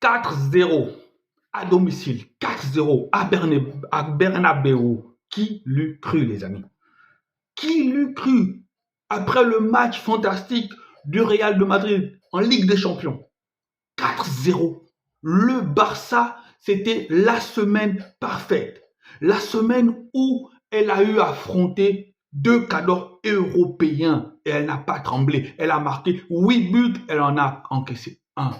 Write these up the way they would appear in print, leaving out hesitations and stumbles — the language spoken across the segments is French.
4-0 à domicile, 4-0 à Bernabeu. Qui l'eût cru, les amis? Qui l'eût cru après le match fantastique du Real de Madrid en Ligue des Champions? 4-0. Le Barça, c'était la semaine parfaite. La semaine où elle a eu à affronter deux cadors européens et elle n'a pas tremblé. Elle a marqué 8 buts, elle en a encaissé 1.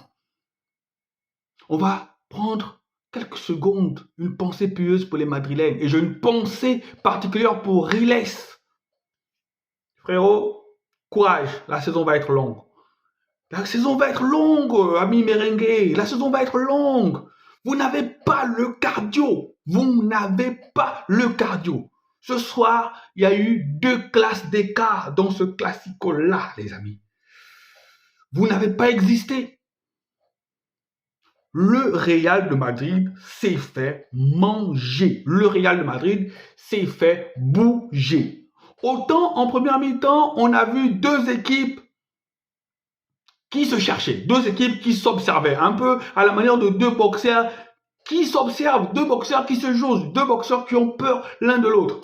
On va prendre quelques secondes, une pensée pieuse pour les Madrilènes et j'ai une pensée particulière pour Riles. Frérot, courage, la saison va être longue. La saison va être longue, amis merengue. La saison va être longue. Vous n'avez pas le cardio. Vous n'avez pas le cardio. Ce soir, il y a eu 2 classes d'écart dans ce classico-là, les amis. Vous n'avez pas existé. Le Real de Madrid s'est fait manger. Le Real de Madrid s'est fait bouger. Autant en première mi-temps, on a vu 2 équipes qui se cherchaient, 2 équipes qui s'observaient, un peu à la manière de 2 boxeurs qui s'observent, 2 boxeurs qui se jaugent, 2 boxeurs qui ont peur l'un de l'autre.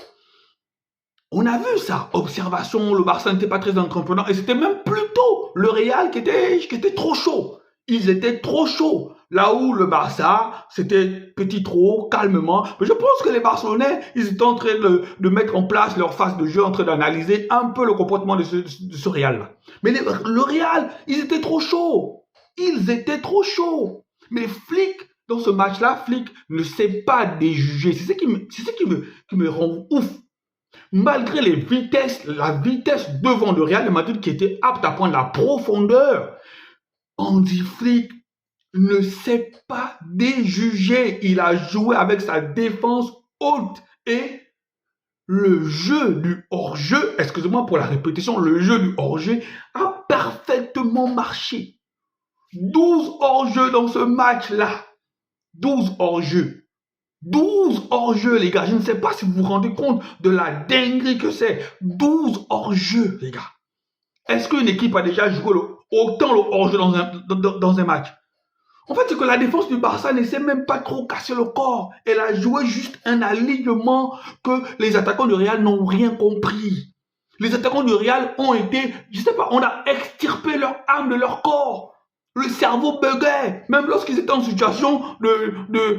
On a vu ça, observation, le Barça n'était pas très entreprenant et c'était même plutôt le Real qui était trop chaud. Ils étaient trop chauds. Là où le Barça, c'était petit trop, calmement. Mais je pense que les Barcelonais, ils étaient en train de mettre en place leur phase de jeu, en train d'analyser un peu le comportement de ce Real-là. Mais le Real, ils étaient trop chauds. Ils étaient trop chauds. Mais Flick, dans ce match-là, Flick ne sait pas déjuger. C'est ce qui me rend ouf. Malgré la vitesse devant le Real de Madrid qui était apte à prendre la profondeur, Hansi Flick ne sait pas déjuger. Il a joué avec sa défense haute et le jeu du hors-jeu, excusez-moi pour la répétition, le jeu du hors-jeu a parfaitement marché. 12 hors-jeu dans ce match-là. 12 hors-jeu. 12 hors-jeu, les gars. Je ne sais pas si vous vous rendez compte de la dinguerie que c'est. 12 hors-jeu, les gars. Est-ce qu'une équipe a déjà joué autant le hors-jeu dans un match? En fait, c'est que la défense du Barça ne s'est même pas trop cassé le corps. Elle a joué juste un alignement que les attaquants du Real n'ont rien compris. Les attaquants du Real ont été, je sais pas, on a extirpé leur âme de leur corps. Le cerveau buguait. Même lorsqu'ils étaient en situation je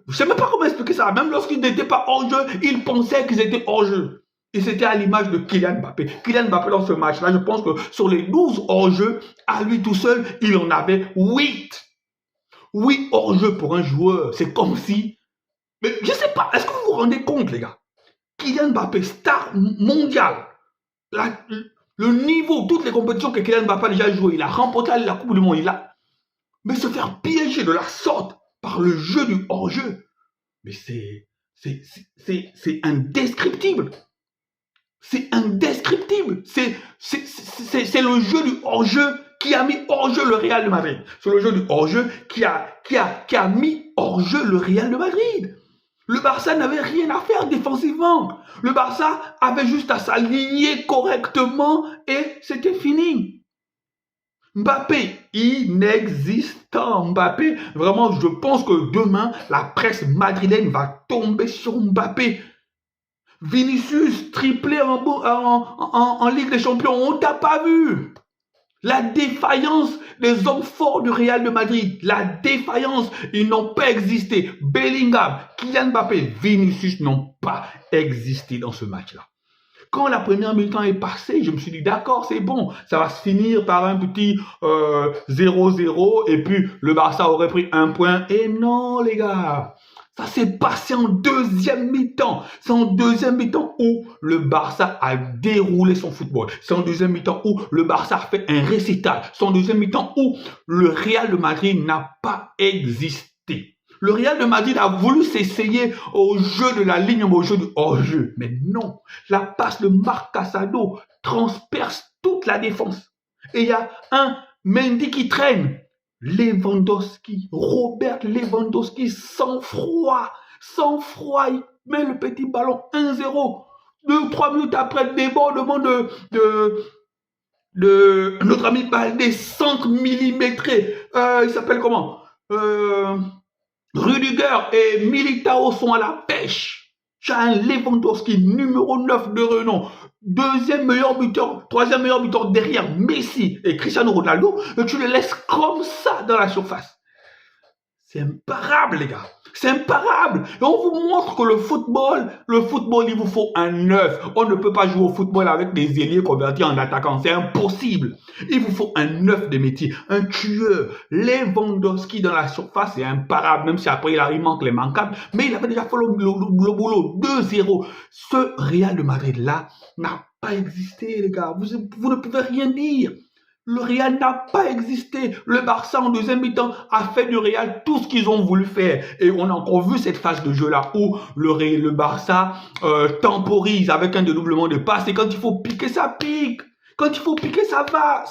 sais même pas comment expliquer ça. Même lorsqu'ils n'étaient pas hors jeu, ils pensaient qu'ils étaient hors jeu. Et c'était à l'image de Kylian Mbappé. Kylian Mbappé dans ce match-là, je pense que sur les 12 hors-jeu, à lui tout seul, il en avait 8. 8 hors-jeu pour un joueur. C'est comme si... Mais je sais pas, est-ce que vous vous rendez compte, les gars? Kylian Mbappé, star mondial. Le niveau, toutes les compétitions que Kylian Mbappé a déjà joué, il a remporté la Coupe du Monde, mais se faire piéger de la sorte par le jeu du hors-jeu, mais c'est indescriptible. C'est indescriptible. C'est le jeu du hors-jeu qui a mis hors-jeu le Real de Madrid. C'est le jeu du hors-jeu qui a mis hors-jeu le Real de Madrid. Le Barça n'avait rien à faire défensivement. Le Barça avait juste à s'aligner correctement et c'était fini. Mbappé, inexistant. Mbappé, vraiment, je pense que demain, la presse madrilène va tomber sur Mbappé. Vinicius, triplé en Ligue des Champions, on t'a pas vu. La défaillance des hommes forts du Real de Madrid, la défaillance, ils n'ont pas existé. Bellingham, Kylian Mbappé, Vinicius n'ont pas existé dans ce match-là. Quand la première mi-temps est passée, je me suis dit, d'accord, c'est bon, ça va se finir par un petit 0-0 et puis le Barça aurait pris 1 point. Et non, les gars, ça s'est passé en deuxième mi-temps. C'est en deuxième mi-temps où le Barça a déroulé son football. C'est en deuxième mi-temps où le Barça a fait un récital. C'est en deuxième mi-temps où le Real de Madrid n'a pas existé. Le Real de Madrid a voulu s'essayer au jeu de la ligne, au jeu du hors-jeu. Mais non, la passe de Marc Casado transperce toute la défense. Et il y a un Mendy qui traîne. Lewandowski, Robert Lewandowski, sans froid, il met le petit ballon 1-0. 2-3 minutes après, débordement de notre ami Baldé, centre millimétré, il s'appelle comment Rudiger et Militao sont à la pêche. Tu as un Lewandowski, numéro 9 de renom, deuxième meilleur buteur, troisième meilleur buteur derrière Messi et Cristiano Ronaldo, et tu les laisses comme ça dans la surface. C'est imparable, les gars. C'est imparable. Et on vous montre que le football, il vous faut un neuf. On ne peut pas jouer au football avec des ailiers convertis en attaquants. C'est impossible. Il vous faut un neuf de métier, un tueur. Lewandowski dans la surface, c'est imparable. Même si après, il manque les manquables. Mais il avait déjà fait le boulot. 2-0. Ce Real de Madrid-là n'a pas existé, les gars. Vous ne pouvez rien dire. Le Real n'a pas existé. Le Barça, en deuxième mi-temps, a fait du Real tout ce qu'ils ont voulu faire. Et on a encore vu cette phase de jeu-là où le Barça temporise avec un dédoublement de passe. Et quand il faut piquer, ça pique. Quand il faut piquer, ça va.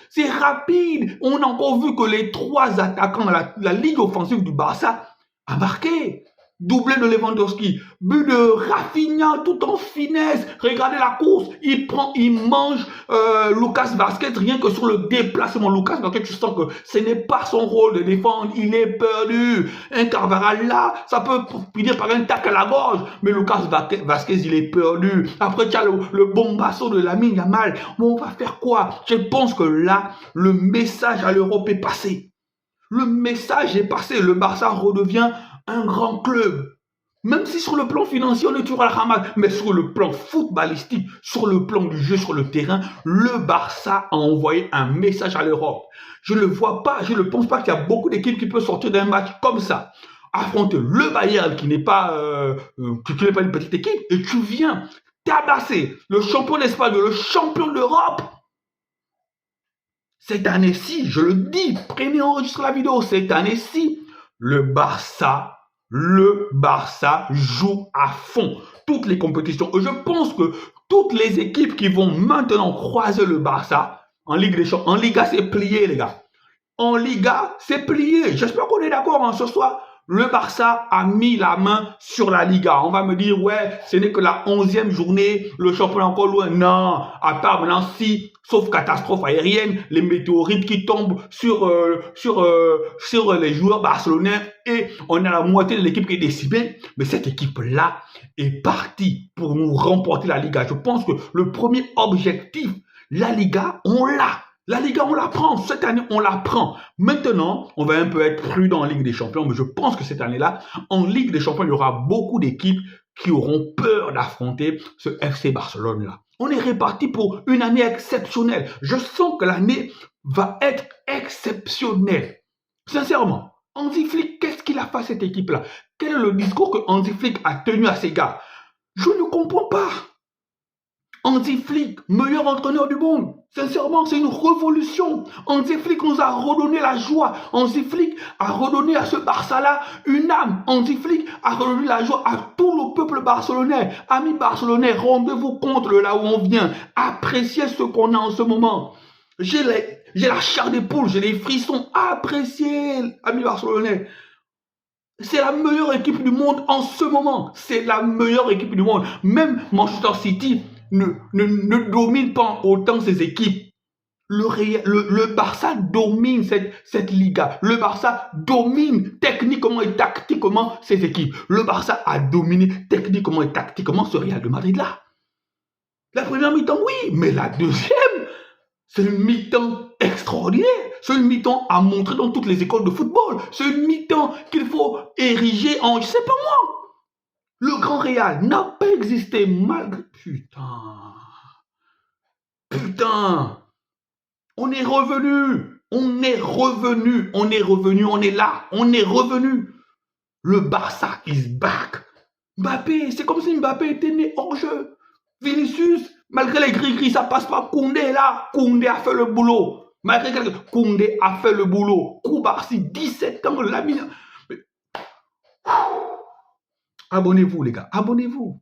C'est rapide. On a encore vu que les trois attaquants, la ligue offensive du Barça a marqué. Doublé de Lewandowski, but de Rafinha tout en finesse. Regardez la course, il mange Lucas Vazquez rien que sur le déplacement. Lucas Vazquez, tu sens que ce n'est pas son rôle de défendre, il est perdu. Un Carvajal là, ça peut finir par un tac à la gorge, mais Lucas Vazquez, il est perdu. Après, tu as le bombasso de Lamine Yamal. Bon, on va faire quoi? Je pense que là, le message à l'Europe est passé. Le message est passé. Le Barça redevient un grand club. Même si sur le plan financier, on est toujours à la ramasse, mais sur le plan footballistique, sur le plan du jeu, sur le terrain, le Barça a envoyé un message à l'Europe. Je ne le vois pas, je ne pense pas qu'il y a beaucoup d'équipes qui peuvent sortir d'un match comme ça, affronter le Bayern qui n'est pas une petite équipe, et tu viens tabasser le champion d'Espagne, le champion d'Europe. Cette année-ci, je le dis, prenez enregistre la vidéo, cette année-ci, le Barça joue à fond toutes les compétitions. Et je pense que toutes les équipes qui vont maintenant croiser le Barça en Ligue des Champions, en Liga, c'est plié, les gars. En Liga, c'est plié. J'espère qu'on est d'accord ce soir. Le Barça a mis la main sur la Liga. On va me dire, ouais, ce n'est que la 11e journée, le championnat encore loin. Non, à part maintenant, sauf catastrophe aérienne, les météorites qui tombent sur les joueurs barcelonais et on a la moitié de l'équipe qui est décimée. Mais cette équipe-là est partie pour nous remporter la Liga. Je pense que le premier objectif, la Liga, on l'a. La Liga, on la prend. Cette année, on la prend. Maintenant, on va un peu être prudent en Ligue des Champions, mais je pense que cette année-là, en Ligue des Champions, il y aura beaucoup d'équipes qui auront peur d'affronter ce FC Barcelone-là. On est réparti pour une année exceptionnelle. Je sens que l'année va être exceptionnelle. Sincèrement, Hansi Flick, qu'est-ce qu'il a fait à cette équipe-là? Quel est le discours que Hansi Flick a tenu à ses gars? Je ne comprends pas. Hansi Flick, meilleur entraîneur du monde. Sincèrement, c'est une révolution. Hansi Flick nous a redonné la joie. Hansi Flick a redonné à ce Barça-là une âme. Hansi Flick a redonné la joie à tout le peuple barcelonais. Amis barcelonais, rendez-vous compte de là où on vient. Appréciez ce qu'on a en ce moment. J'ai la chair des poules, j'ai les frissons. Appréciez, amis barcelonais. C'est la meilleure équipe du monde en ce moment. C'est la meilleure équipe du monde. Même Manchester City ne domine pas autant ses équipes. Le Barça domine cette Liga. Le Barça domine techniquement et tactiquement ses équipes. Le Barça a dominé techniquement et tactiquement ce Real de Madrid-là. La première mi-temps, oui, mais la deuxième, c'est une mi-temps extraordinaire. C'est une mi-temps à montrer dans toutes les écoles de football. C'est une mi-temps qu'il faut ériger en, je sais pas moi. Le Grand Real n'a pas existé malgré... Putain. On est revenu. On est là. On est revenu. Le Barça is back. Mbappé, c'est comme si Mbappé était né hors jeu. Vinicius, malgré les gris-gris, ça passe pas. Koundé est là. Koundé a fait le boulot. Malgré que Koundé a fait le boulot. Koubarsi, 17 ans, Lamine... Abonnez-vous, les gars. Abonnez-vous.